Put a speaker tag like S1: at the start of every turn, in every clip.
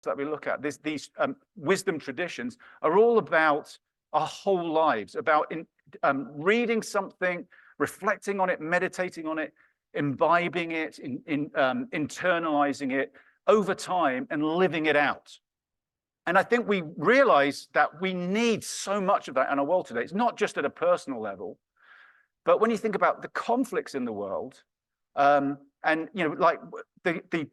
S1: that we look at, these wisdom traditions, are all about our whole lives, about reading something, reflecting on it, meditating on it, imbibing it, internalizing it over time and living it out. And I think we realize that we need so much of that in our world today. It's not just at a personal level, but when you think about the conflicts in the world, and like the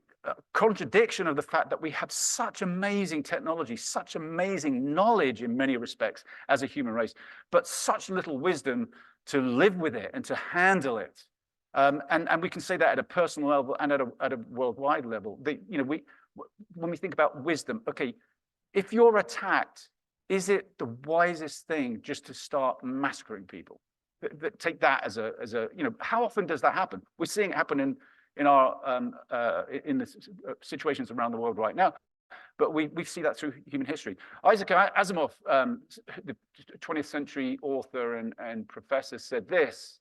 S1: contradiction of the fact that we have such amazing technology, such amazing knowledge in many respects as a human race, but such little wisdom to live with it and to handle it. And we can say that at a personal level and at a worldwide level. When we think about wisdom, okay, if you're attacked, is it the wisest thing just to start massacring people? Take that as a how often does that happen? We're seeing it happen in the situations around the world right now, but we see that through human history. Isaac Asimov, the 20th century author and professor, said this: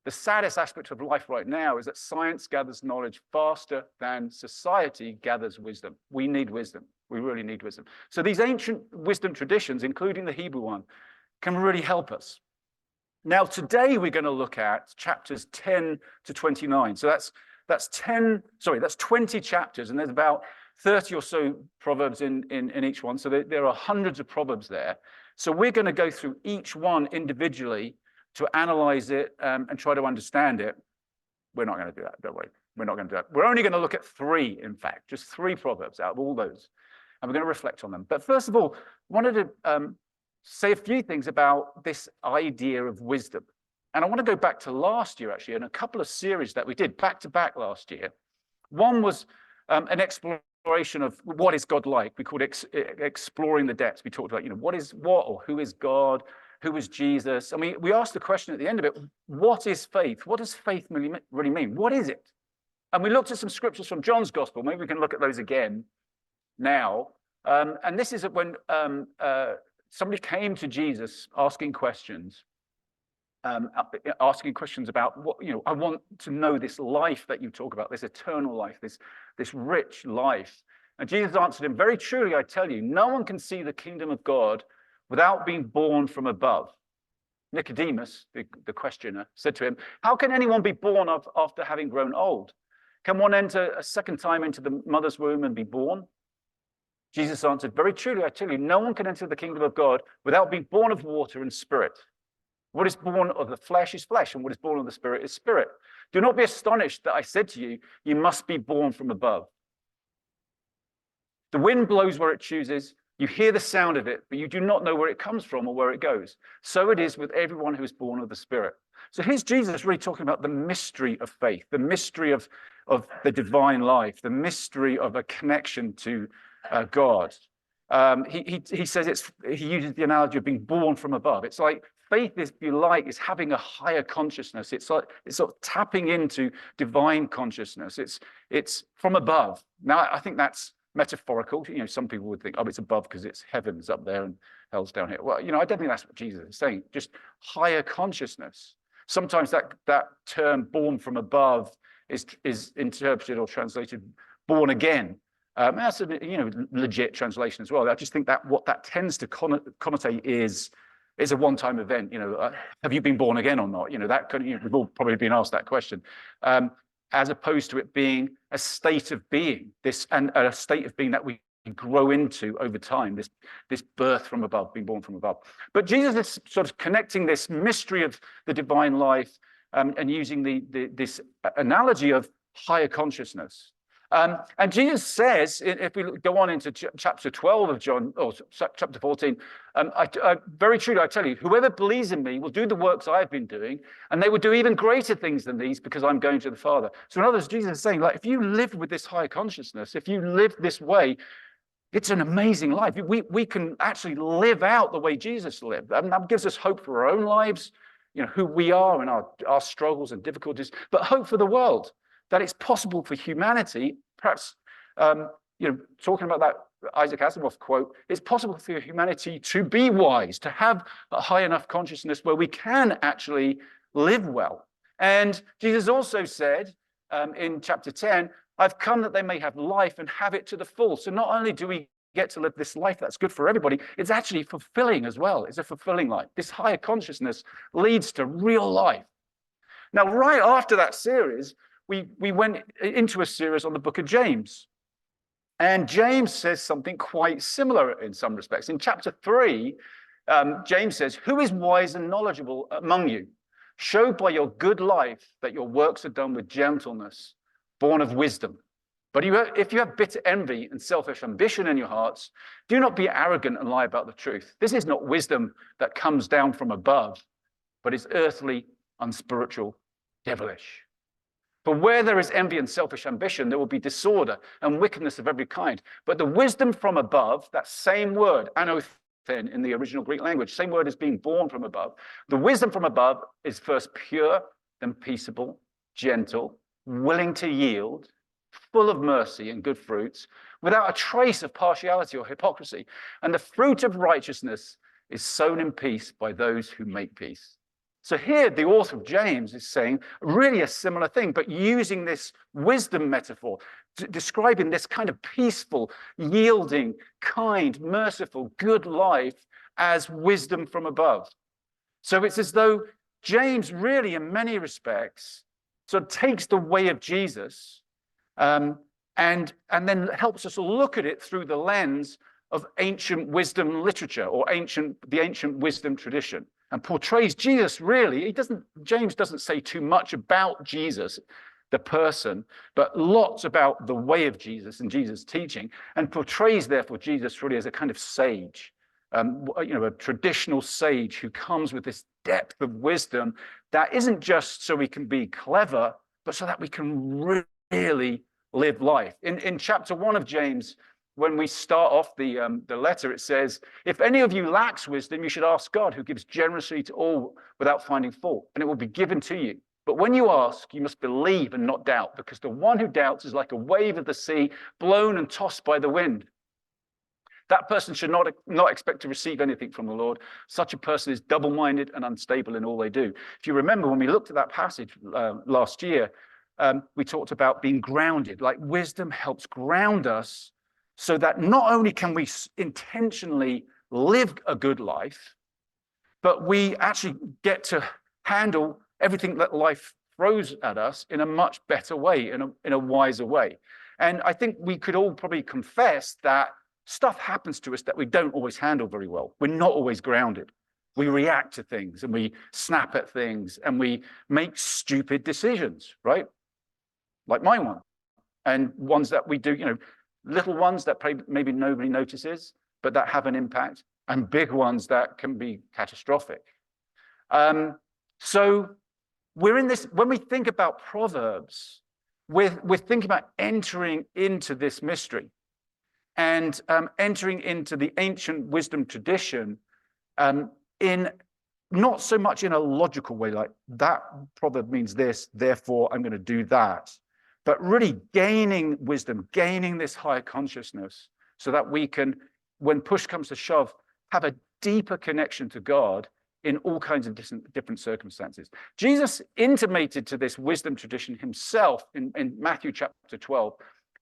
S1: the saddest aspect of life right now is that science gathers knowledge faster than society gathers wisdom. We need wisdom. We really need wisdom. So these ancient wisdom traditions, including the Hebrew one, can really help us. Now, today we're going to look at chapters 10 to 29. So that's 20 chapters, and there's about 30 or so proverbs in each one. So there are hundreds of proverbs there. So we're going to go through each one individually to analyze it and try to understand it. We're not going to do that, don't worry. We're not going to do that. We're only going to look at three, in fact, just three proverbs out of all those. And we're going to reflect on them. But first of all, I wanted to say a few things about this idea of wisdom. And I want to go back to last year, actually, and a couple of series that we did back to back last year. One was an exploration of what is God like. We called it exploring the depths. We talked about, what or who is God? Who is Jesus? And we asked the question at the end of it, what is faith? What does faith really mean? What is it? And we looked at some scriptures from John's gospel. Maybe we can look at those again now. And this is when somebody came to Jesus asking questions about what, I want to know this life that you talk about, this eternal life, this rich life. And Jesus answered him, very truly, I tell you, no one can see the kingdom of God without being born from above. Nicodemus, the questioner, said to him, how can anyone be born after having grown old? Can one enter a second time into the mother's womb and be born? Jesus answered, very truly, I tell you, no one can enter the kingdom of God without being born of water and spirit. What is born of the flesh is flesh, and what is born of the spirit is spirit. Do not be astonished that I said to you, you must be born from above. The wind blows where it chooses. You hear the sound of it, but you do not know where it comes from or where it goes. So it is with everyone who is born of the Spirit. So here's Jesus really talking about the mystery of faith, the mystery of the divine life, the mystery of a connection to God. He says he uses the analogy of being born from above. It's like faith, if you like, is having a higher consciousness. It's sort of tapping into divine consciousness. It's from above. Now, I think that's metaphorical. Some people would think, oh, it's above because it's heaven's up there and hell's down here. Well, I don't think that's what Jesus is saying. Just higher consciousness. Sometimes that term born from above is interpreted or translated born again. That's a legit translation as well. I just think that what that tends to connotate is a one-time event. Have you been born again or not? We've all probably been asked that question. As opposed to it being a state of being, a state of being that we grow into over time, this birth from above, being born from above. But Jesus is sort of connecting this mystery of the divine life and using this analogy of higher consciousness. And Jesus says, if we go on into chapter 12 of John, or chapter 14, very truly I tell you, whoever believes in me will do the works I've been doing, and they will do even greater things than these because I'm going to the Father. So in other words, Jesus is saying, like, if you live with this higher consciousness, if you live this way, it's an amazing life. We can actually live out the way Jesus lived. And that gives us hope for our own lives, who we are and our struggles and difficulties, but hope for the world. That it's possible for humanity, perhaps, talking about that Isaac Asimov quote, it's possible for humanity to be wise, to have a high enough consciousness where we can actually live well. And Jesus also said in chapter 10, I've come that they may have life and have it to the full. So not only do we get to live this life that's good for everybody, it's actually fulfilling as well. It's a fulfilling life. This higher consciousness leads to real life. Now, right after that series, we went into a series on the book of James. And James says something quite similar in some respects. In chapter 3, James says, "Who is wise and knowledgeable among you? Show by your good life that your works are done with gentleness, born of wisdom. But if you have bitter envy and selfish ambition in your hearts, do not be arrogant and lie about the truth. This is not wisdom that comes down from above, but is earthly, unspiritual, devilish. For where there is envy and selfish ambition, there will be disorder and wickedness of every kind. But the wisdom from above," that same word, anothen in the original Greek language, same word as being born from above. The wisdom from above is first pure, then peaceable, gentle, willing to yield, full of mercy and good fruits, without a trace of partiality or hypocrisy. And the fruit of righteousness is sown in peace by those who make peace. So here, the author of James is saying really a similar thing, but using this wisdom metaphor, describing this kind of peaceful, yielding, kind, merciful, good life as wisdom from above. So it's as though James really, in many respects, sort of takes the way of Jesus and then helps us look at it through the lens of ancient wisdom literature or the ancient wisdom tradition, and portrays Jesus really. James doesn't say too much about Jesus, the person, but lots about the way of Jesus and Jesus' teaching, and portrays therefore Jesus really as a kind of sage, a traditional sage who comes with this depth of wisdom that isn't just so we can be clever, but so that we can really live life. In chapter 1 of James, when we start off the letter, it says, "If any of you lacks wisdom, you should ask God, who gives generously to all without finding fault, and it will be given to you. But when you ask, you must believe and not doubt, because the one who doubts is like a wave of the sea, blown and tossed by the wind. That person should not expect to receive anything from the Lord. Such a person is double-minded and unstable in all they do." If you remember, when we looked at that passage last year, we talked about being grounded. Like, wisdom helps ground us so that not only can we intentionally live a good life, but we actually get to handle everything that life throws at us in a much better way, in a wiser way. And I think we could all probably confess that stuff happens to us that we don't always handle very well. We're not always grounded. We react to things and we snap at things and we make stupid decisions, right? Like my one. And ones that we do, little ones that maybe nobody notices, but that have an impact, and big ones that can be catastrophic. So we're in this, when we think about Proverbs, we're thinking about entering into this mystery and entering into the ancient wisdom tradition in not so much in a logical way, like that proverb means this, therefore I'm going to do that, but really gaining wisdom, gaining this higher consciousness so that we can, when push comes to shove, have a deeper connection to God in all kinds of different circumstances. Jesus intimated to this wisdom tradition himself in Matthew chapter 12.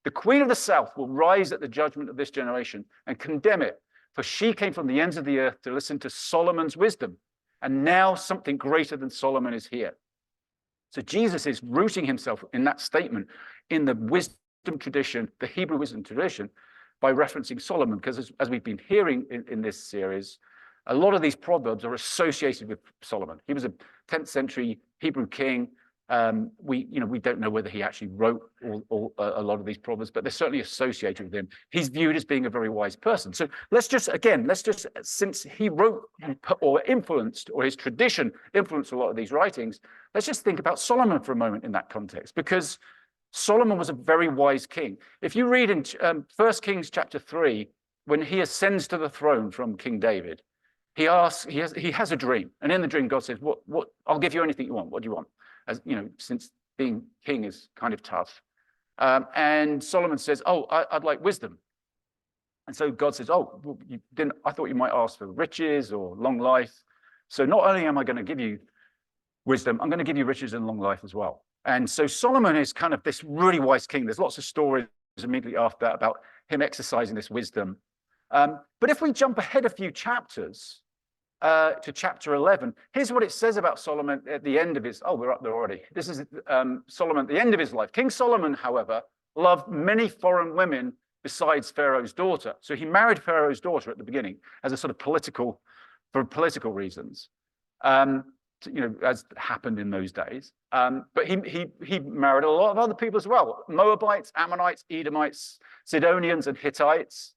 S1: "The queen of the south will rise at the judgment of this generation and condemn it, for she came from the ends of the earth to listen to Solomon's wisdom. And now something greater than Solomon is here." So Jesus is rooting himself in that statement in the wisdom tradition, the Hebrew wisdom tradition, by referencing Solomon, because as we've been hearing in this series, a lot of these proverbs are associated with Solomon. He was a 10th century Hebrew king. We don't know whether he actually wrote a lot of these proverbs, but they're certainly associated with him. He's viewed as being a very wise person. So let's just, since he wrote or influenced, or his tradition influenced a lot of these writings, let's just think about Solomon for a moment in that context, because Solomon was a very wise king. If you read in 1 Kings chapter 3, when he ascends to the throne from King David, he has a dream, and in the dream God says, "What? I'll give you anything you want. What do you want?" As you know, since being king is kind of tough. And Solomon says, "Oh, I'd like wisdom." And so God says, "Oh, well, I thought you might ask for riches or long life. So not only am I going to give you wisdom, I'm going to give you riches and long life as well." And so Solomon is kind of this really wise king. There's lots of stories immediately after that about him exercising this wisdom. But if we jump ahead a few chapters to chapter 11, here's what it says about Solomon at the end of his, oh, we're up there already. This is Solomon at the end of his life. King Solomon, however, loved many foreign women besides Pharaoh's daughter. So he married Pharaoh's daughter at the beginning as a sort of for political reasons, as happened in those days. But he married a lot of other people as well: Moabites, Ammonites, Edomites, Sidonians, and Hittites.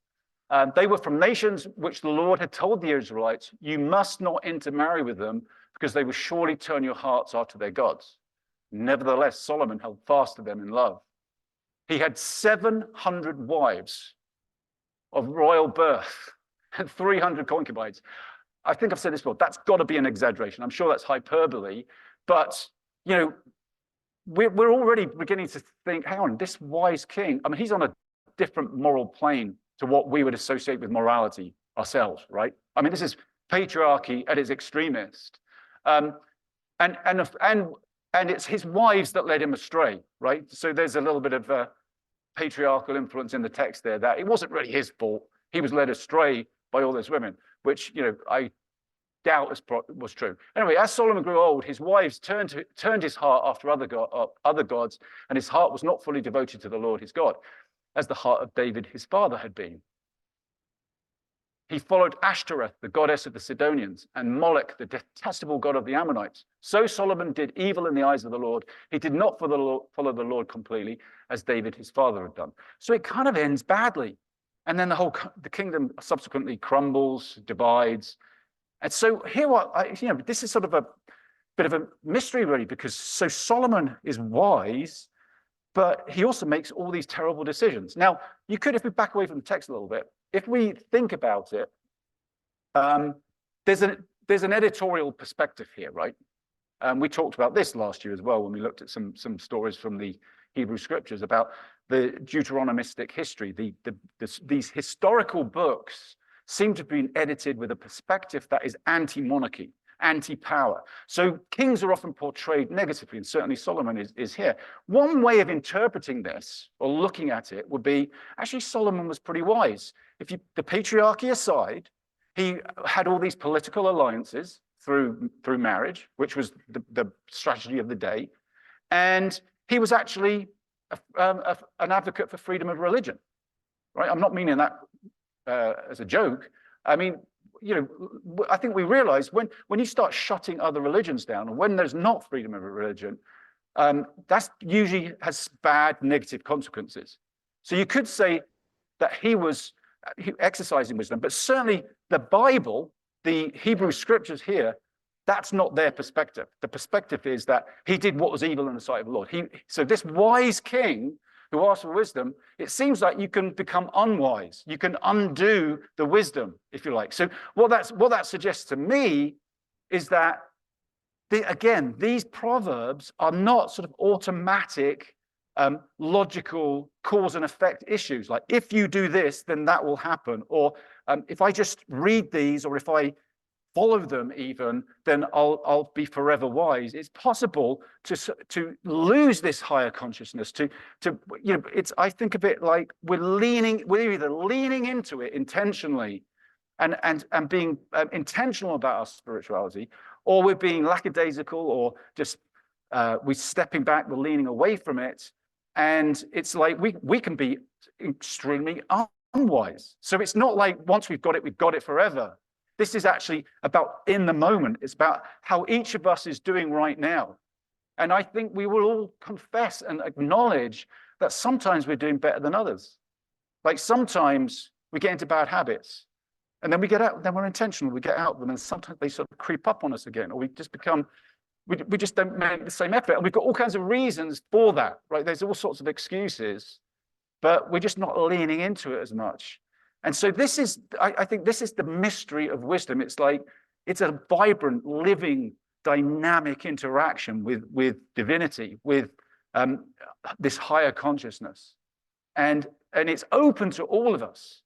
S1: They were from nations which the Lord had told the Israelites, you must not intermarry with them, because they will surely turn your hearts after their gods. Nevertheless, Solomon held fast to them in love. He had 700 wives of royal birth and 300 concubines. I think I've said this before, that's got to be an exaggeration. I'm sure that's hyperbole, but we're already beginning to think, hang on, this wise king, I mean, he's on a different moral plane to what we would associate with morality ourselves, right? I mean, this is patriarchy at its extremist. And it's his wives that led him astray, right? So there's a little bit of patriarchal influence in the text there, that it wasn't really his fault. He was led astray by all those women, which I doubt was true. Anyway, as Solomon grew old, his wives turned his heart after other gods, and his heart was not fully devoted to the Lord his God, as the heart of David his father had been. He followed Ashtoreth, the goddess of the Sidonians, and Moloch, the detestable god of the Ammonites. So Solomon did evil in the eyes of the Lord. He did not follow the Lord completely, as David his father had done. So it kind of ends badly. And then the kingdom subsequently crumbles, divides. And so here, this is sort of a bit of a mystery, really, because so Solomon is wise, but he also makes all these terrible decisions. Now, you could, if we back away from the text a little bit, if we think about it, there's an editorial perspective here, right? We talked about this last year as well when we looked at some stories from the Hebrew scriptures about the Deuteronomistic history. These historical books seem to have been edited with a perspective that is anti-monarchy, anti-power. So kings are often portrayed negatively, and certainly Solomon is here. One way of interpreting this or looking at it would be, actually, Solomon was pretty wise. The patriarchy aside, he had all these political alliances through marriage, which was the strategy of the day. And he was actually an advocate for freedom of religion, right? I'm not meaning that as a joke. I mean, I think we realize when you start shutting other religions down, and when there's not freedom of religion, that usually has bad negative consequences. So you could say that he was exercising wisdom, but certainly the Bible, the Hebrew scriptures here, that's not their perspective. The perspective is that he did what was evil in the sight of the Lord. So this wise king who asked for wisdom, it seems like you can become unwise. You can undo the wisdom, if you like. So what that suggests to me is that, again, these proverbs are not sort of automatic, logical cause and effect issues. Like, if you do this, then that will happen. Or if I just read these, or if I follow them even, then I'll be forever wise. It's possible to lose this higher consciousness, I think of it like we're either leaning into it intentionally and being intentional about our spirituality, or we're being lackadaisical, or just we're stepping back, we're leaning away from it. And it's like we can be extremely unwise. So it's not like once we've got it forever. This is actually about in the moment. It's about how each of us is doing right now. And I think we will all confess and acknowledge that sometimes we're doing better than others. Like sometimes we get into bad habits, and then we get out, then we're intentional, we get out of them, and sometimes they sort of creep up on us again, or we just become, we just don't make the same effort. And we've got all kinds of reasons for that, right? There's all sorts of excuses, but we're just not leaning into it as much. And so this is, I think this is the mystery of wisdom. It's like, it's a vibrant, living, dynamic interaction with divinity, with this higher consciousness. And it's open to all of us,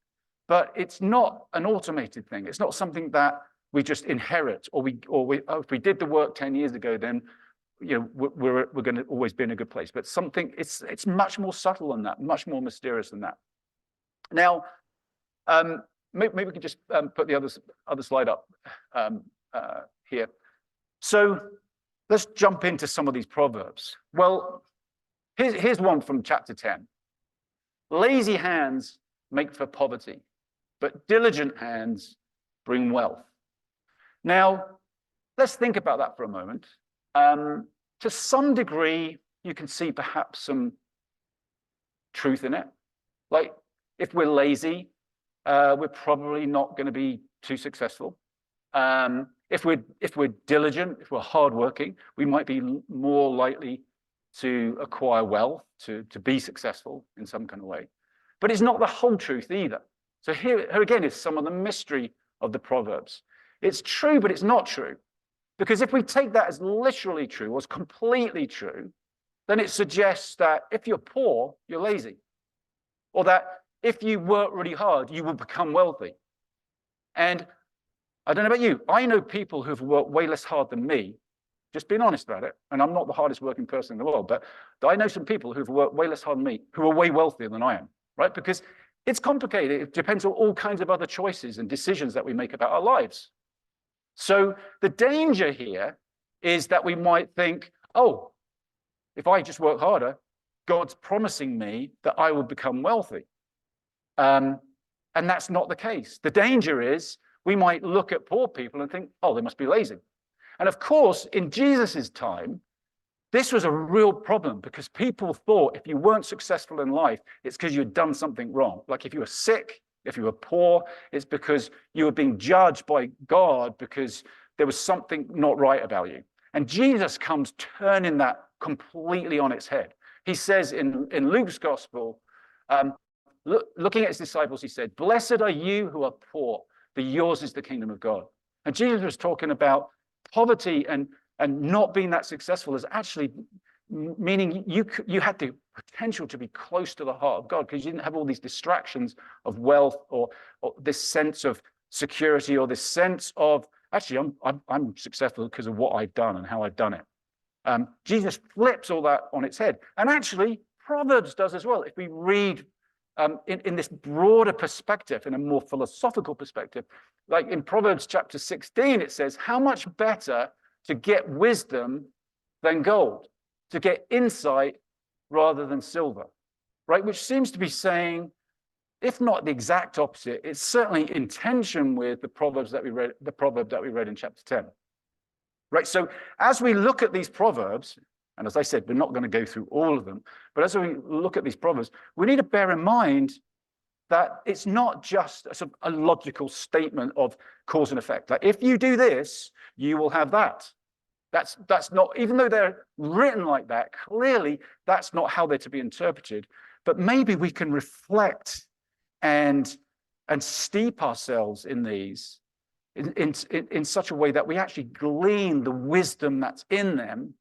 S1: but it's not an automated thing. It's not something that we just inherit, or if we did the work 10 years ago, then we're going to always be in a good place. But something, it's much more subtle than that, much more mysterious than that. Now, maybe we can just put the other slide up here. So let's jump into some of these proverbs. Well, here's one from chapter 10. Lazy hands make for poverty, but diligent hands bring wealth. Now, let's think about that for a moment. To some degree, you can see perhaps some truth in it. Like, if we're lazy, we're probably not going to be too successful. If we're diligent, if we're hardworking, we might be more likely to acquire wealth, to be successful in some kind of way. But it's not the whole truth either. So here again is some of the mystery of the Proverbs. It's true, but it's not true. Because if we take that as literally true, or as completely true, then it suggests that if you're poor, you're lazy. Or that if you work really hard, you will become wealthy. And I don't know about you, I know people who've worked way less hard than me, just being honest about it. And I'm not the hardest working person in the world, but I know some people who've worked way less hard than me, who are way wealthier than I am, right? Because it's complicated. It depends on all kinds of other choices and decisions that we make about our lives. So the danger here is that we might think, oh, if I just work harder, God's promising me that I will become wealthy. And that's not the case. The danger is we might look at poor people and think, oh, they must be lazy. And of course, in Jesus's time, this was a real problem because people thought if you weren't successful in life, it's because you'd done something wrong. Like if you were sick, if you were poor, it's because you were being judged by God because there was something not right about you. And Jesus comes turning that completely on its head. He says in Luke's gospel, looking at his disciples, he said, "Blessed are you who are poor, for yours is the kingdom of God." And Jesus was talking about poverty and not being that successful as actually meaning you had the potential to be close to the heart of God because you didn't have all these distractions of wealth or this sense of security or this sense of actually I'm successful because of what I've done and how I've done it. Jesus flips all that on its head, and actually Proverbs does as well. If we read in this broader perspective, in a more philosophical perspective, like in Proverbs chapter 16, it says, "How much better to get wisdom than gold, to get insight rather than silver," right? Which seems to be saying, if not the exact opposite, it's certainly in tension with the proverb that we read in chapter 10. Right? So as we look at these proverbs, and as I said, we're not going to go through all of them, but as we look at these proverbs, we need to bear in mind that it's not just a logical statement of cause and effect. Like if you do this, you will have that. That's not, even though they're written like that, clearly that's not how they're to be interpreted. But maybe we can reflect and steep ourselves in these in such a way that we actually glean the wisdom that's in them,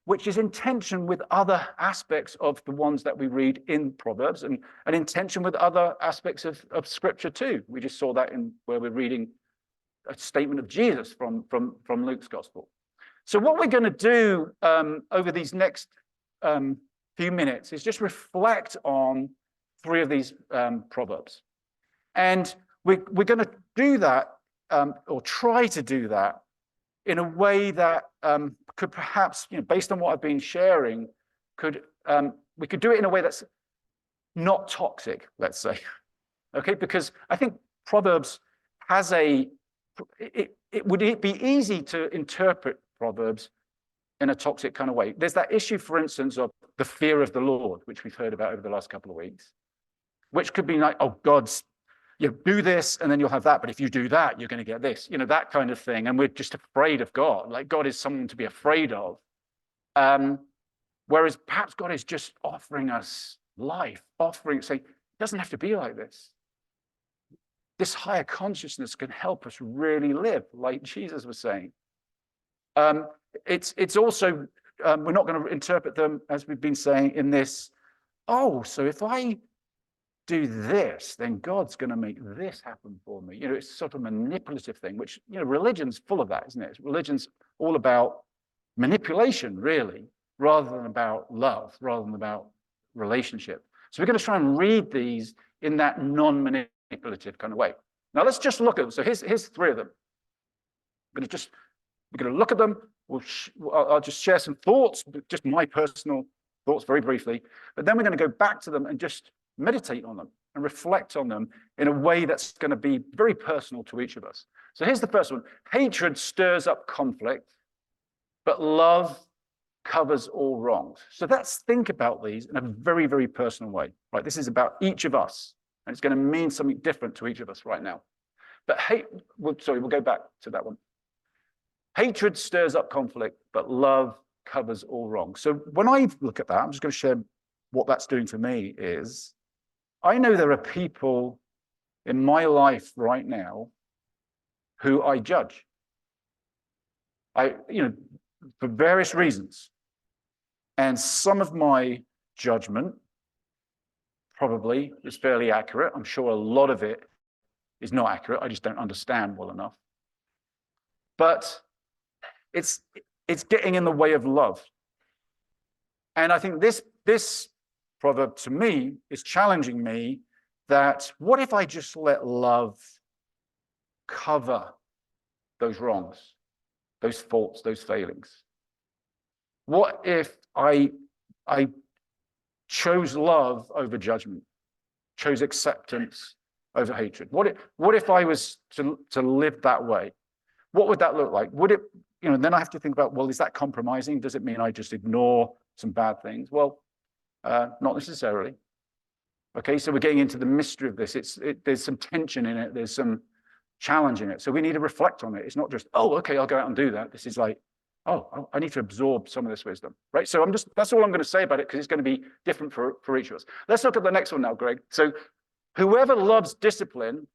S1: which is in tension with other aspects of the ones that we read in Proverbs and in tension with other aspects of Scripture too. We just saw that in where we're reading a statement of Jesus from Luke's Gospel. So what we're going to do over these next few minutes is just reflect on three of these Proverbs. And we're going to do that, or try to do that, in a way that could perhaps, based on what I've been sharing, we could do it in a way that's not toxic, let's say. Okay, because I think Proverbs has it would be easy to interpret Proverbs in a toxic kind of way. There's that issue, for instance, of the fear of the Lord, which we've heard about over the last couple of weeks, which could be like, oh, God's, do this and then you'll have that, but if you do that, you're going to get this, that kind of thing. And we're just afraid of God, like God is someone to be afraid of. Whereas perhaps God is just offering us life, saying, it doesn't have to be like this. This higher consciousness can help us really live, like Jesus was saying. It's also, we're not going to interpret them, as we've been saying, in this, so if I do this, then God's going to make this happen for me. It's sort of a manipulative thing, which, religion's full of that, isn't it? Religion's all about manipulation, really, rather than about love, rather than about relationship. So we're going to try and read these in that non-manipulative kind of way. Now let's just look at them. So here's three of them. We're going to look at them. I'll just share some thoughts, just my personal thoughts very briefly. But then we're going to go back to them and just meditate on them and reflect on them in a way that's going to be very personal to each of us. So here's the first one. Hatred stirs up conflict, but love covers all wrongs. So let's think about these in a very, very personal way. Right? This is about each of us, and it's going to mean something different to each of us right now. But we'll go back to that one. Hatred stirs up conflict, but love covers all wrongs. So when I look at that, I'm just going to share what that's doing for me is, I know there are people in my life right now who I judge. For various reasons. And some of my judgment probably is fairly accurate. I'm sure a lot of it is not accurate. I just don't understand well enough. But it's getting in the way of love. And I think this proverb to me is challenging me that what if I just let love cover those wrongs, those faults, those failings? What if I chose love over judgment, chose acceptance over hatred? What if I was to live that way? What would that look like? Would it, then I have to think about, well, is that compromising? Does it mean I just ignore some bad things? Well, not necessarily. Okay, so we're getting into the mystery of this. There's some tension in it. There's some challenge in it. So we need to reflect on it. It's not just, oh, okay, I'll go out and do that. This is like, oh, I need to absorb some of this wisdom, right? So that's all I'm going to say about it, because it's going to be different for each of us. Let's look at the next one now, Greg. So whoever loves discipline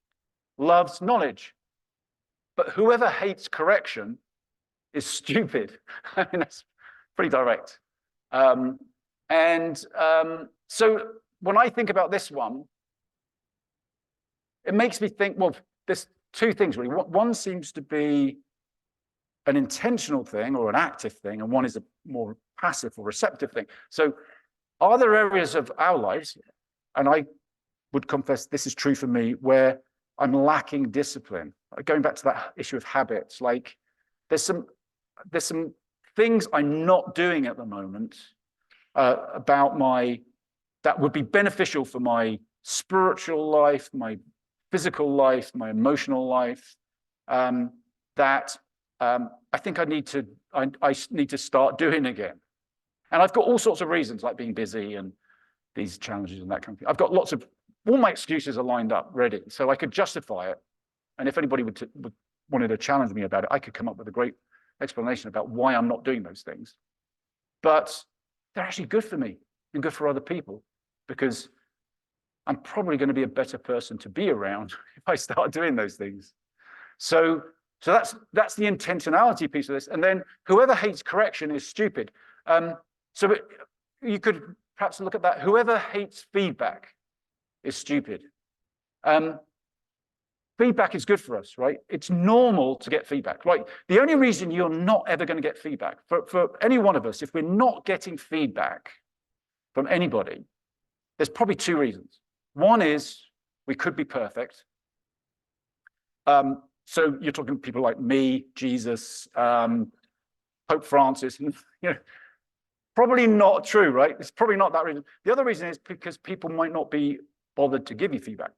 S1: loves knowledge, but whoever hates correction is stupid. I mean, that's pretty direct. So when I think about this one, it makes me think, well, there's two things really. One seems to be an intentional thing or an active thing, and one is a more passive or receptive thing. So are there areas of our lives, and I would confess this is true for me, where I'm lacking discipline? Going back to that issue of habits, like there's some things I'm not doing at the moment that would be beneficial for my spiritual life, my physical life, my emotional life, that I think I need to start doing again. And I've got all sorts of reasons, like being busy and these challenges and that kind of thing. I've got all my excuses are lined up, ready, so I could justify it. And if anybody wanted to challenge me about it, I could come up with a great explanation about why I'm not doing those things. But they're actually good for me and good for other people, because I'm probably going to be a better person to be around if I start doing those things. So that's the intentionality piece of this. And then whoever hates correction is stupid. You could perhaps look at that. Whoever hates feedback is stupid. Feedback is good for us, right? It's normal to get feedback. Like the only reason you're not ever going to get feedback for any one of us, if we're not getting feedback from anybody, there's probably two reasons. One is we could be perfect. So you're talking people like me, Jesus, Pope Francis, and probably not true, right? It's probably not that reason. The other reason is because people might not be bothered to give you feedback,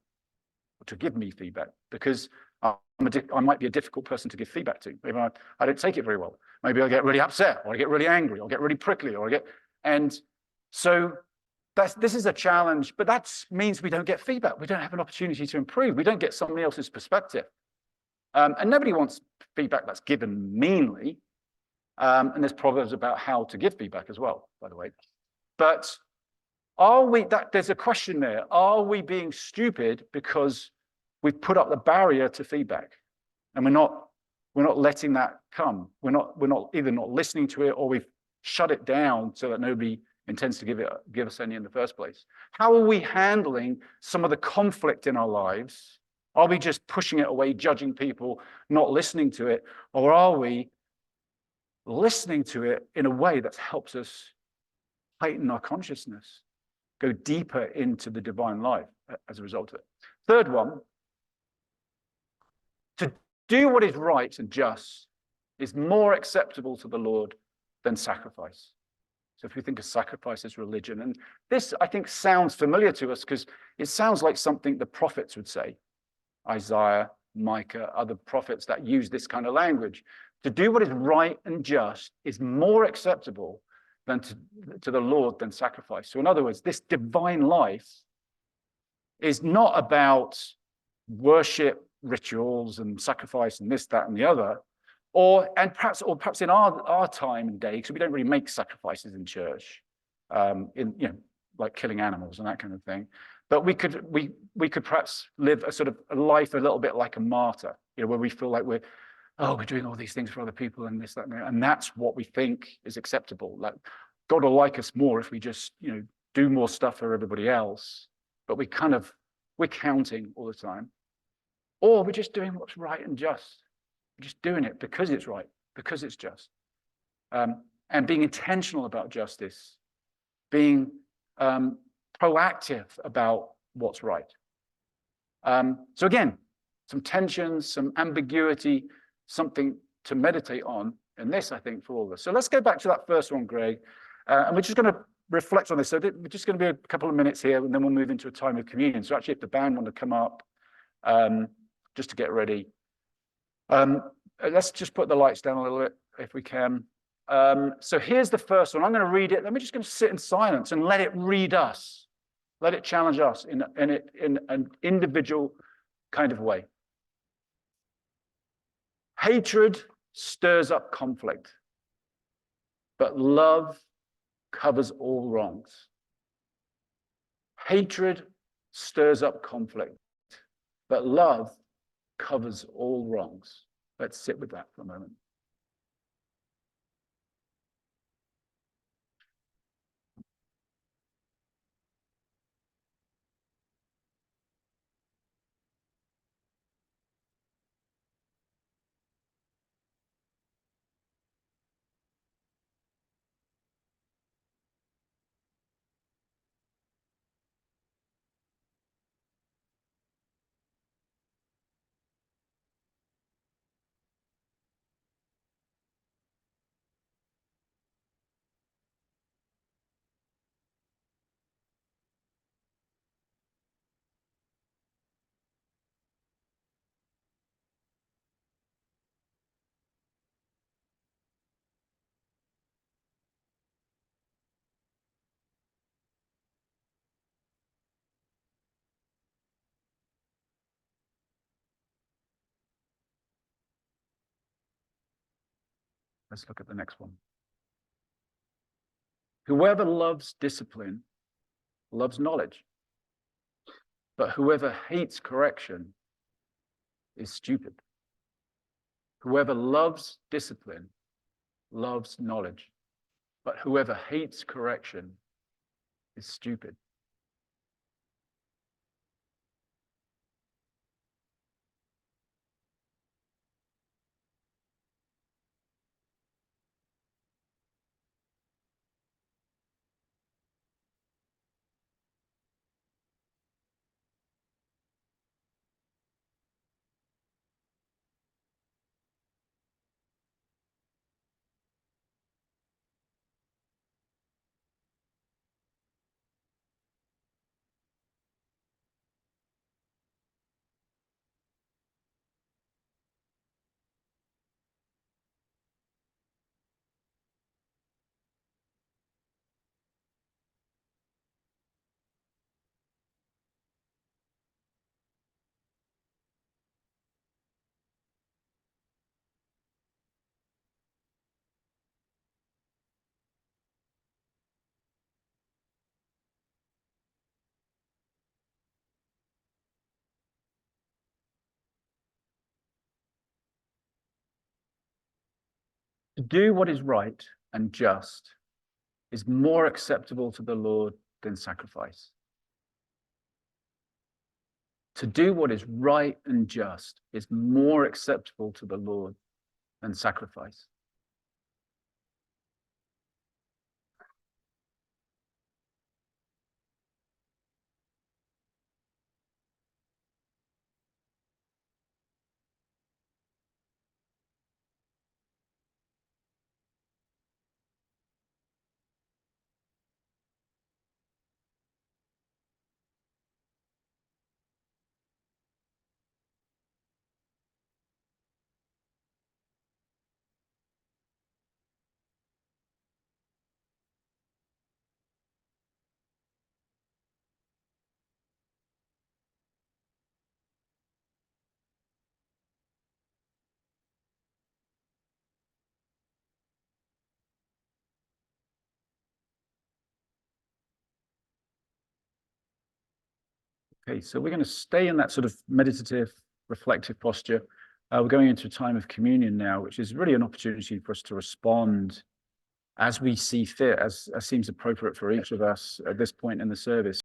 S1: or to give me feedback, because I might be a difficult person to give feedback to. Maybe I don't take it very well. Maybe I get really upset, or I get really angry, or I get really prickly, and so this is a challenge, but that means we don't get feedback. We don't have an opportunity to improve. We don't get somebody else's perspective. And nobody wants feedback that's given meanly. And there's proverbs about how to give feedback as well, by the way. But there's a question there. Are we being stupid because we've put up the barrier to feedback, and we're not letting that come? We're not either not listening to it, or we've shut it down so that nobody intends to give us any in the first place. How are we handling some of the conflict in our lives? Are we just pushing it away, judging people, not listening to it? Or are we listening to it in a way that helps us heighten our consciousness, go deeper into the divine life as a result of it. Third one, to do what is right and just is more acceptable to the Lord than sacrifice. So if we think of sacrifice as religion, and this, I think, sounds familiar to us because it sounds like something the prophets would say. Isaiah, Micah, other prophets that use this kind of language. To do what is right and just is more acceptable than to the Lord than sacrifice. So in other words, this divine life is not about worship rituals and sacrifice and this, that, and the other. Or perhaps in our time and day, because we don't really make sacrifices in church, like killing animals and that kind of thing. But we could perhaps live a sort of a life a little bit like a martyr, where we feel like we're doing all these things for other people and this, that, and that's what we think is acceptable. Like God will like us more if we just do more stuff for everybody else. But we're counting all the time, or we're just doing what's right and just. Just doing it because it's right, because it's just, and being intentional about justice, being proactive about what's right. So again, some tensions, some ambiguity, something to meditate on in this, I think, for all of us. So let's go back to that first one, Greg, and we're just going to reflect on this. So we're just going to be a couple of minutes here, and then we'll move into a time of communion. So actually, if the band want to come up, just to get ready. Let's just put the lights down a little bit if we can. So here's the first one. I'm going to read it. We're just going to sit in silence and let it read us. Let it challenge us in an individual kind of way. Hatred stirs up conflict, but love covers all wrongs. Hatred stirs up conflict, but love covers all wrongs. Let's sit with that for a moment. Let's look at the next one. Whoever loves discipline loves knowledge, but whoever hates correction is stupid. Whoever loves discipline loves knowledge, but whoever hates correction is stupid. To do what is right and just is more acceptable to the Lord than sacrifice. To do what is right and just is more acceptable to the Lord than sacrifice. Okay, so we're going to stay in that sort of meditative, reflective posture. We're going into a time of communion now, which is really an opportunity for us to respond as we see fit, as seems appropriate for each of us at this point in the service.